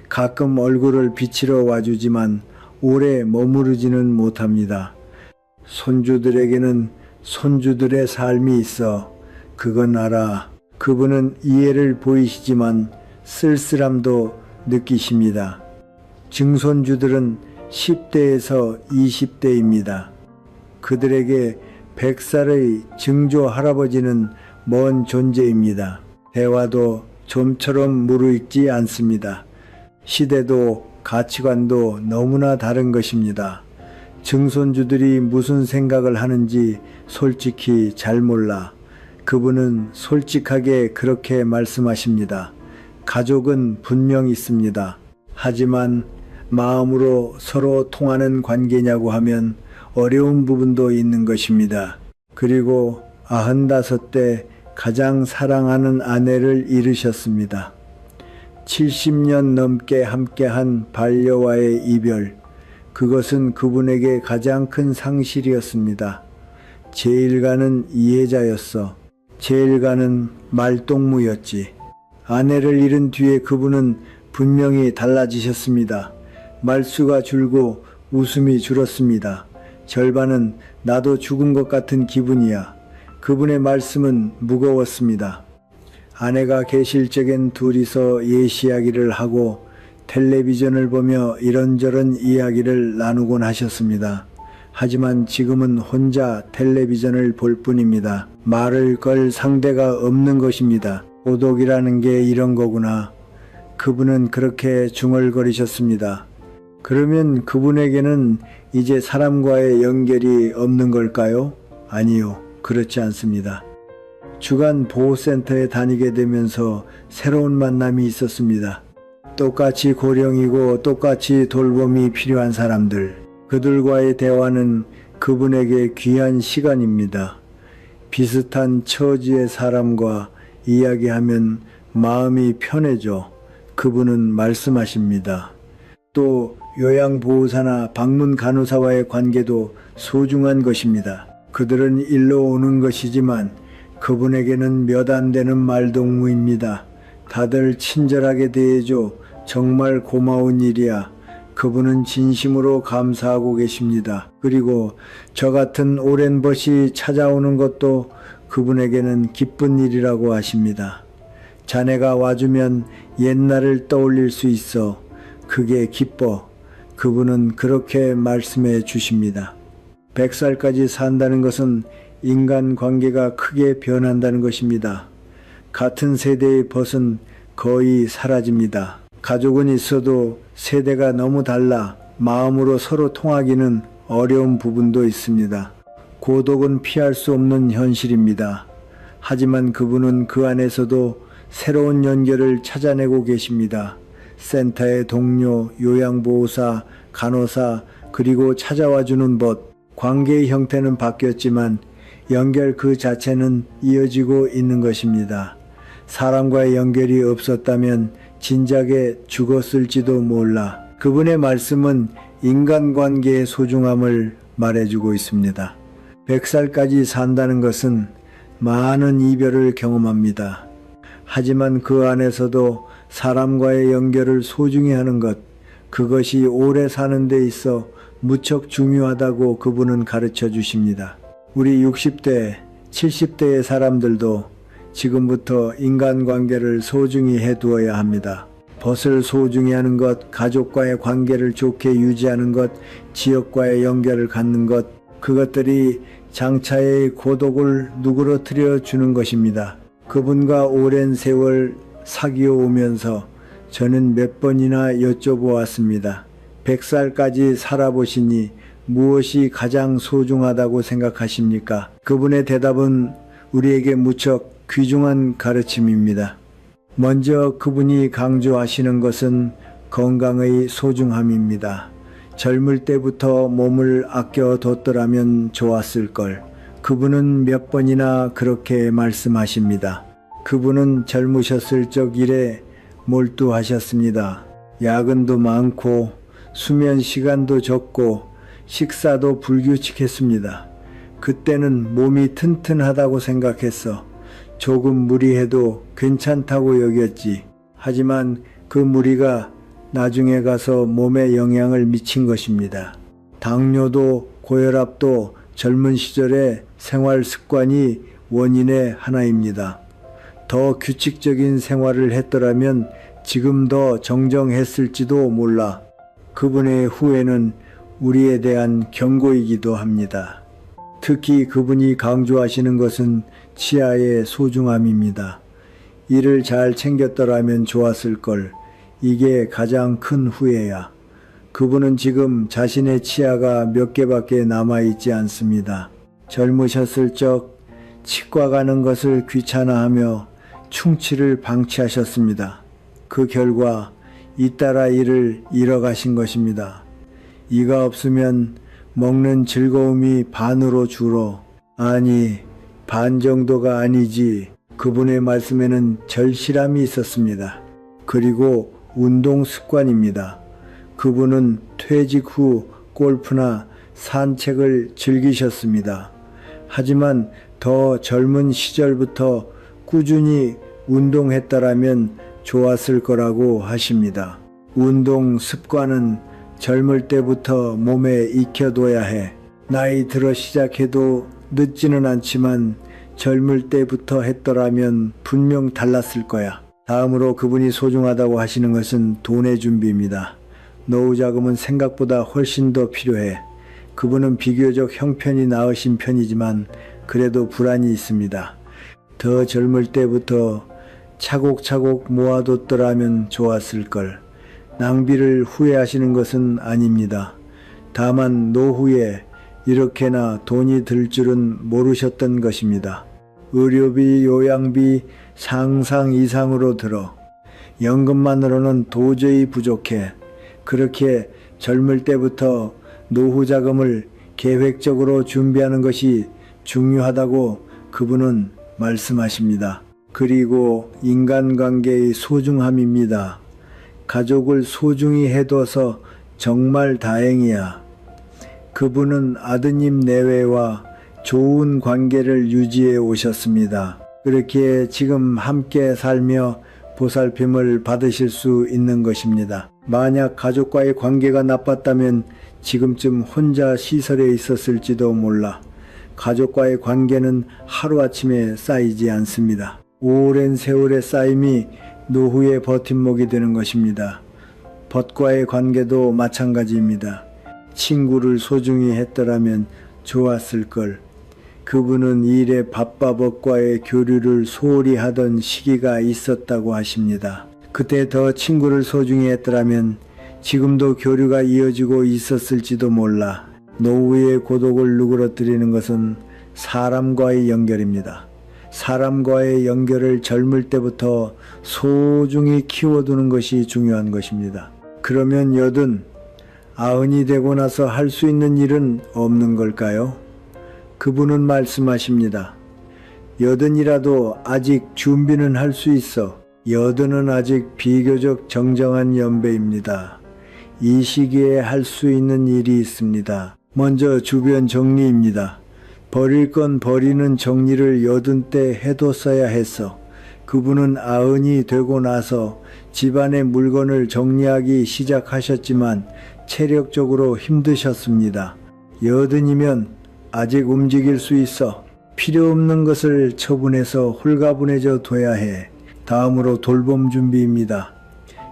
가끔 얼굴을 비치러 와주지만 오래 머무르지는 못합니다. 손주들에게는 손주들의 삶이 있어. 그건 알아. 그분은 이해를 보이시지만 쓸쓸함도 느끼십니다. 증손주들은 10대에서 20대입니다. 그들에게 100살의 증조 할아버지는 먼 존재입니다. 대화도 좀처럼 무르익지 않습니다. 시대도 가치관도 너무나 다른 것입니다. 증손주들이 무슨 생각을 하는지 솔직히 잘 몰라. 그분은 솔직하게 그렇게 말씀하십니다. 가족은 분명 있습니다. 하지만 마음으로 서로 통하는 관계냐고 하면 어려운 부분도 있는 것입니다. 그리고 95대 가장 사랑하는 아내를 잃으셨습니다. 70년 넘게 함께한 반려와의 이별, 그것은 그분에게 가장 큰 상실이었습니다. 제일가는 이해자였어. 제일가는 말동무였지. 아내를 잃은 뒤에 그분은 분명히 달라지셨습니다. 말수가 줄고 웃음이 줄었습니다. 절반은 나도 죽은 것 같은 기분이야. 그분의 말씀은 무거웠습니다. 아내가 계실 적엔 둘이서 예시 이야기를 하고 텔레비전을 보며 이런저런 이야기를 나누곤 하셨습니다. 하지만 지금은 혼자 텔레비전을 볼 뿐입니다. 말을 걸 상대가 없는 것입니다. 고독이라는 게 이런 거구나. 그분은 그렇게 중얼거리셨습니다. 그러면 그분에게는 이제 사람과의 연결이 없는 걸까요? 아니요, 그렇지 않습니다. 주간 보호센터에 다니게 되면서 새로운 만남이 있었습니다. 똑같이 고령이고 똑같이 돌봄이 필요한 사람들, 그들과의 대화는 그분에게 귀한 시간입니다. 비슷한 처지의 사람과 이야기하면 마음이 편해져 그분은 말씀하십니다. 또 요양보호사나 방문 간호사와의 관계도 소중한 것입니다. 그들은 일로 오는 것이지만 그분에게는 몇 안 되는 말동무입니다. 다들 친절하게 대해줘 정말 고마운 일이야. 그분은 진심으로 감사하고 계십니다. 그리고 저 같은 오랜 벗이 찾아오는 것도 그분에게는 기쁜 일이라고 하십니다. 자네가 와주면 옛날을 떠올릴 수 있어. 그게 기뻐. 그분은 그렇게 말씀해 주십니다. 100살까지 산다는 것은 인간관계가 크게 변한다는 것입니다. 같은 세대의 벗은 거의 사라집니다. 가족은 있어도 세대가 너무 달라 마음으로 서로 통하기는 어려운 부분도 있습니다. 고독은 피할 수 없는 현실입니다. 하지만 그분은 그 안에서도 새로운 연결을 찾아내고 계십니다. 센터의 동료, 요양보호사, 간호사, 그리고 찾아와주는 벗. 관계의 형태는 바뀌었지만 연결 그 자체는 이어지고 있는 것입니다. 사람과의 연결이 없었다면 진작에 죽었을지도 몰라. 그분의 말씀은 인간관계의 소중함을 말해주고 있습니다. 100살까지 산다는 것은 많은 이별을 경험합니다. 하지만 그 안에서도 사람과의 연결을 소중히 하는 것, 그것이 오래 사는 데 있어 무척 중요하다고 그분은 가르쳐 주십니다. 우리 60대, 70대의 사람들도 지금부터 인간관계를 소중히 해두어야 합니다. 벗을 소중히 하는 것, 가족과의 관계를 좋게 유지하는 것, 지역과의 연결을 갖는 것, 그것들이 장차의 고독을 누그러뜨려 주는 것입니다. 그분과 오랜 세월 사귀어 오면서 저는 몇 번이나 여쭤보았습니다. 100살까지 살아보시니 무엇이 가장 소중하다고 생각하십니까? 그분의 대답은 우리에게 무척 귀중한 가르침입니다. 먼저 그분이 강조하시는 것은 건강의 소중함입니다. 젊을 때부터 몸을 아껴뒀더라면 좋았을 걸. 그분은 몇 번이나 그렇게 말씀하십니다. 그분은 젊으셨을 적 일에 몰두하셨습니다. 야근도 많고 수면 시간도 적고 식사도 불규칙했습니다. 그때는 몸이 튼튼하다고 생각했어. 조금 무리해도 괜찮다고 여겼지. 하지만 그 무리가 나중에 가서 몸에 영향을 미친 것입니다. 당뇨도 고혈압도 젊은 시절의 생활 습관이 원인의 하나입니다. 더 규칙적인 생활을 했더라면 지금 더 정정했을지도 몰라. 그분의 후회는 우리에 대한 경고이기도 합니다. 특히 그분이 강조하시는 것은 치아의 소중함입니다. 이를 잘 챙겼더라면 좋았을 걸. 이게 가장 큰 후회야. 그분은 지금 자신의 치아가 몇 개밖에 남아있지 않습니다. 젊으셨을 적 치과 가는 것을 귀찮아하며 충치를 방치하셨습니다. 그 결과 잇따라 이를 잃어가신 것입니다. 이가 없으면 먹는 즐거움이 반으로 줄어. 아니, 반 정도가 아니지. 그분의 말씀에는 절실함이 있었습니다. 그리고 운동 습관입니다. 그분은 퇴직 후 골프나 산책을 즐기셨습니다. 하지만 더 젊은 시절부터 꾸준히 운동했더라면 좋았을 거라고 하십니다. 운동 습관은 젊을 때부터 몸에 익혀둬야 해. 나이 들어 시작해도 늦지는 않지만 젊을 때부터 했더라면 분명 달랐을 거야. 다음으로 그분이 소중하다고 하시는 것은 돈의 준비입니다. 노후 자금은 생각보다 훨씬 더 필요해. 그분은 비교적 형편이 나으신 편이지만 그래도 불안이 있습니다. 더 젊을 때부터 차곡차곡 모아뒀더라면 좋았을 걸. 낭비를 후회하시는 것은 아닙니다. 다만 노후에 이렇게나 돈이 들 줄은 모르셨던 것입니다. 의료비, 요양비 상상 이상으로 들어 연금만으로는 도저히 부족해. 그렇게 젊을 때부터 노후 자금을 계획적으로 준비하는 것이 중요하다고 그분은 말씀하십니다. 그리고 인간관계의 소중함입니다. 가족을 소중히 해둬서 정말 다행이야. 그분은 아드님 내외와 좋은 관계를 유지해 오셨습니다. 그렇게 지금 함께 살며 보살핌을 받으실 수 있는 것입니다. 만약 가족과의 관계가 나빴다면 지금쯤 혼자 시설에 있었을지도 몰라. 가족과의 관계는 하루아침에 쌓이지 않습니다. 오랜 세월의 쌓임이 노후의 버팀목이 되는 것입니다. 벗과의 관계도 마찬가지입니다. 친구를 소중히 했더라면 좋았을 걸. 그분은 일에 바빠 벗과의 교류를 소홀히 하던 시기가 있었다고 하십니다. 그때 더 친구를 소중히 했더라면 지금도 교류가 이어지고 있었을지도 몰라. 노후의 고독을 누그러뜨리는 것은 사람과의 연결입니다. 사람과의 연결을 젊을 때부터 소중히 키워두는 것이 중요한 것입니다. 그러면 80, 90이 되고 나서 할 수 있는 일은 없는 걸까요? 그분은 말씀하십니다. 80이라도 아직 준비는 할 수 있어. 80은 아직 비교적 정정한 연배입니다. 이 시기에 할 수 있는 일이 있습니다. 먼저 주변 정리입니다. 버릴 건 버리는 정리를 80 때 해뒀어야 했어. 그분은 90이 되고 나서 집안의 물건을 정리하기 시작하셨지만 체력적으로 힘드셨습니다. 80이면 아직 움직일 수 있어. 필요 없는 것을 처분해서 홀가분해져 둬야 해. 다음으로 돌봄 준비입니다.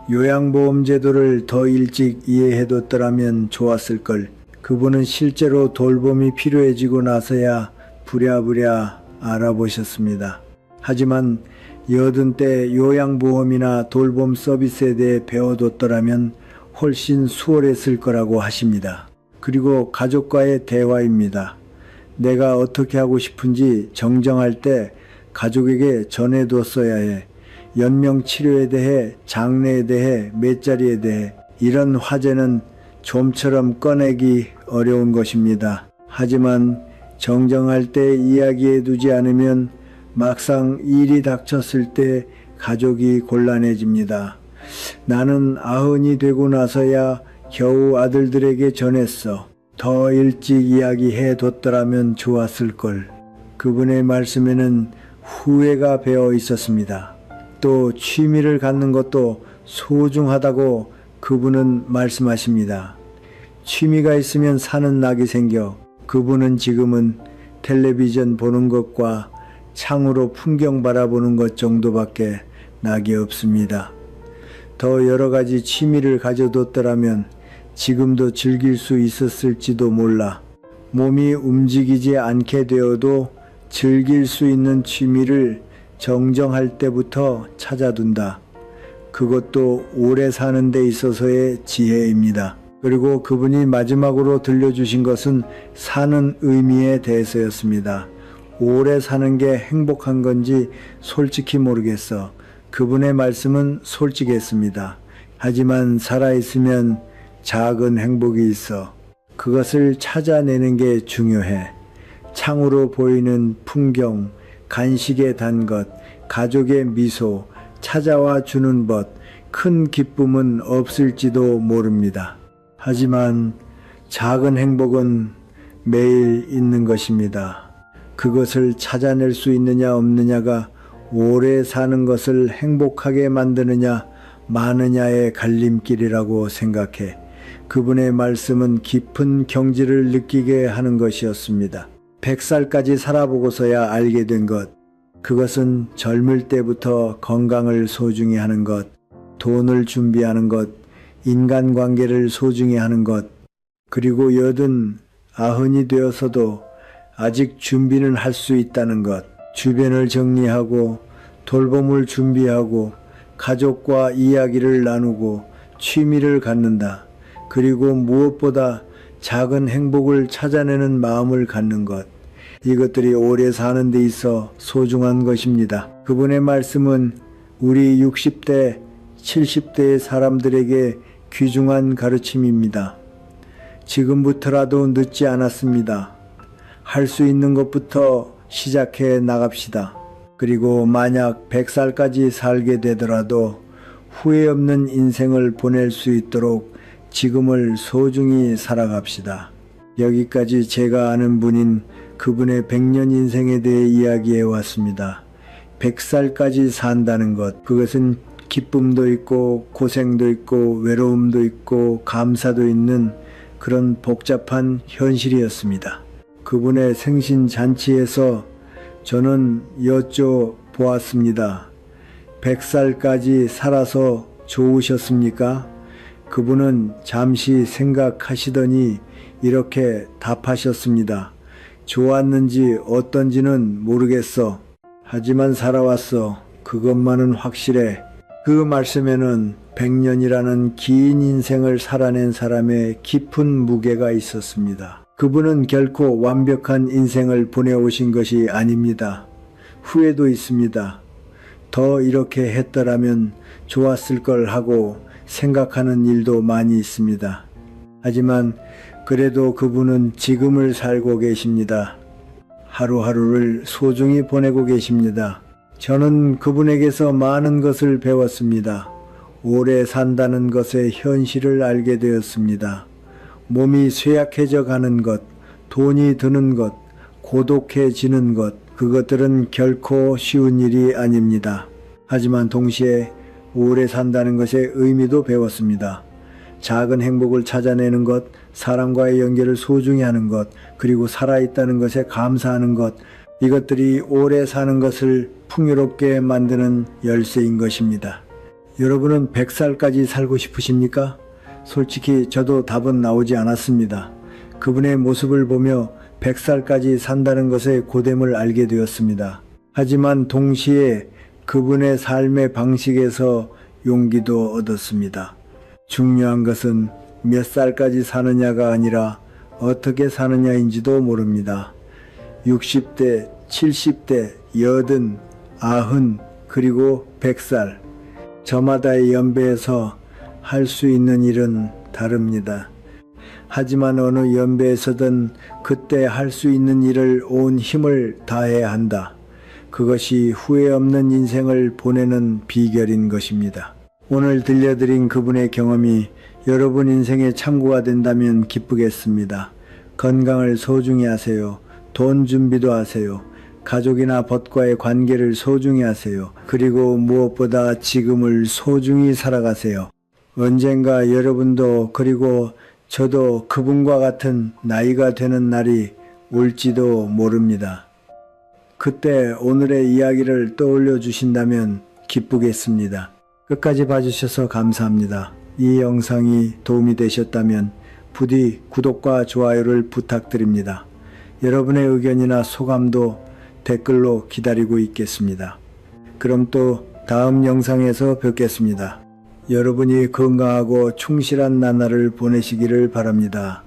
요양보험 제도를 더 일찍 이해해뒀더라면 좋았을 걸. 그분은 실제로 돌봄이 필요해지고 나서야 부랴부랴 알아보셨습니다. 하지만 80 때 요양보험이나 돌봄 서비스에 대해 배워뒀더라면 훨씬 수월했을 거라고 하십니다. 그리고 가족과의 대화입니다. 내가 어떻게 하고 싶은지 정정할 때 가족에게 전해뒀어야 해. 연명치료에 대해, 장래에 대해, 맷자리에 대해 이런 화제는 좀처럼 꺼내기 어려운 것입니다. 하지만 정정할 때 이야기해 두지 않으면 막상 일이 닥쳤을 때 가족이 곤란해집니다. 나는 90이 되고 나서야 겨우 아들들에게 전했어. 더 일찍 이야기해 뒀더라면 좋았을 걸. 그분의 말씀에는 후회가 배어 있었습니다. 또 취미를 갖는 것도 소중하다고 그분은 말씀하십니다. 취미가 있으면 사는 낙이 생겨. 그분은 지금은 텔레비전 보는 것과 창으로 풍경 바라보는 것 정도밖에 낙이 없습니다. 더 여러 가지 취미를 가져뒀더라면 지금도 즐길 수 있었을지도 몰라. 몸이 움직이지 않게 되어도 즐길 수 있는 취미를 정정할 때부터 찾아둔다. 그것도 오래 사는 데 있어서의 지혜입니다. 그리고 그분이 마지막으로 들려주신 것은 사는 의미에 대해서였습니다. 오래 사는 게 행복한 건지 솔직히 모르겠어. 그분의 말씀은 솔직했습니다. 하지만 살아있으면 작은 행복이 있어. 그것을 찾아내는 게 중요해. 창으로 보이는 풍경, 간식에 단 것, 가족의 미소, 찾아와 주는 것, 큰 기쁨은 없을지도 모릅니다. 하지만 작은 행복은 매일 있는 것입니다. 그것을 찾아낼 수 있느냐 없느냐가 오래 사는 것을 행복하게 만드느냐 마느냐의 갈림길이라고 생각해. 그분의 말씀은 깊은 경지를 느끼게 하는 것이었습니다. 100살까지 살아보고서야 알게 된 것. 그것은 젊을 때부터 건강을 소중히 하는 것, 돈을 준비하는 것, 인간관계를 소중히 하는 것, 그리고 80, 90이 되어서도 아직 준비는 할 수 있다는 것, 주변을 정리하고 돌봄을 준비하고 가족과 이야기를 나누고 취미를 갖는다. 그리고 무엇보다 작은 행복을 찾아내는 마음을 갖는 것. 이것들이 오래 사는 데 있어 소중한 것입니다. 그분의 말씀은 우리 60대, 70대의 사람들에게 귀중한 가르침입니다. 지금부터라도 늦지 않았습니다. 할 수 있는 것부터 시작해 나갑시다. 그리고 만약 100살까지 살게 되더라도 후회 없는 인생을 보낼 수 있도록 지금을 소중히 살아갑시다. 여기까지 제가 아는 분인 그분의 100년 인생에 대해 이야기해 왔습니다. 100살까지 산다는 것, 그것은 기쁨도 있고 고생도 있고 외로움도 있고 감사도 있는 그런 복잡한 현실이었습니다. 그분의 생신잔치에서 저는 여쭤보았습니다. 100살까지 살아서 좋으셨습니까? 그분은 잠시 생각하시더니 이렇게 답하셨습니다. 좋았는지 어떤지는 모르겠어. 하지만 살아왔어. 그것만은 확실해. 그 말씀에는 100년이라는 긴 인생을 살아낸 사람의 깊은 무게가 있었습니다. 그분은 결코 완벽한 인생을 보내오신 것이 아닙니다. 후회도 있습니다. 더 이렇게 했더라면 좋았을 걸 하고 생각하는 일도 많이 있습니다. 하지만 그래도 그분은 지금을 살고 계십니다. 하루하루를 소중히 보내고 계십니다. 저는 그분에게서 많은 것을 배웠습니다. 오래 산다는 것의 현실을 알게 되었습니다. 몸이 쇠약해져 가는 것, 돈이 드는 것, 고독해지는 것, 그것들은 결코 쉬운 일이 아닙니다. 하지만 동시에 오래 산다는 것의 의미도 배웠습니다. 작은 행복을 찾아내는 것, 사람과의 연결을 소중히 하는 것, 그리고 살아있다는 것에 감사하는 것, 이것들이 오래 사는 것을 풍요롭게 만드는 열쇠인 것입니다. 여러분은 100살까지 살고 싶으십니까? 솔직히 저도 답은 나오지 않았습니다. 그분의 모습을 보며 100살까지 산다는 것의 고됨을 알게 되었습니다. 하지만 동시에 그분의 삶의 방식에서 용기도 얻었습니다. 중요한 것은 몇 살까지 사느냐가 아니라 어떻게 사느냐인지도 모릅니다. 60대, 70대, 80, 90, 그리고 100살. 저마다의 연배에서 할 수 있는 일은 다릅니다. 하지만 어느 연배에서든 그때 할 수 있는 일을 온 힘을 다해야 한다. 그것이 후회 없는 인생을 보내는 비결인 것입니다. 오늘 들려드린 그분의 경험이 여러분 인생에 참고가 된다면 기쁘겠습니다. 건강을 소중히 하세요. 돈 준비도 하세요. 가족이나 벗과의 관계를 소중히 하세요. 그리고 무엇보다 지금을 소중히 살아가세요. 언젠가 여러분도 그리고 저도 그분과 같은 나이가 되는 날이 올지도 모릅니다. 그때 오늘의 이야기를 떠올려 주신다면 기쁘겠습니다. 끝까지 봐주셔서 감사합니다. 이 영상이 도움이 되셨다면 부디 구독과 좋아요를 부탁드립니다. 여러분의 의견이나 소감도 댓글로 기다리고 있겠습니다. 그럼 또 다음 영상에서 뵙겠습니다. 여러분이 건강하고 충실한 나날을 보내시기를 바랍니다.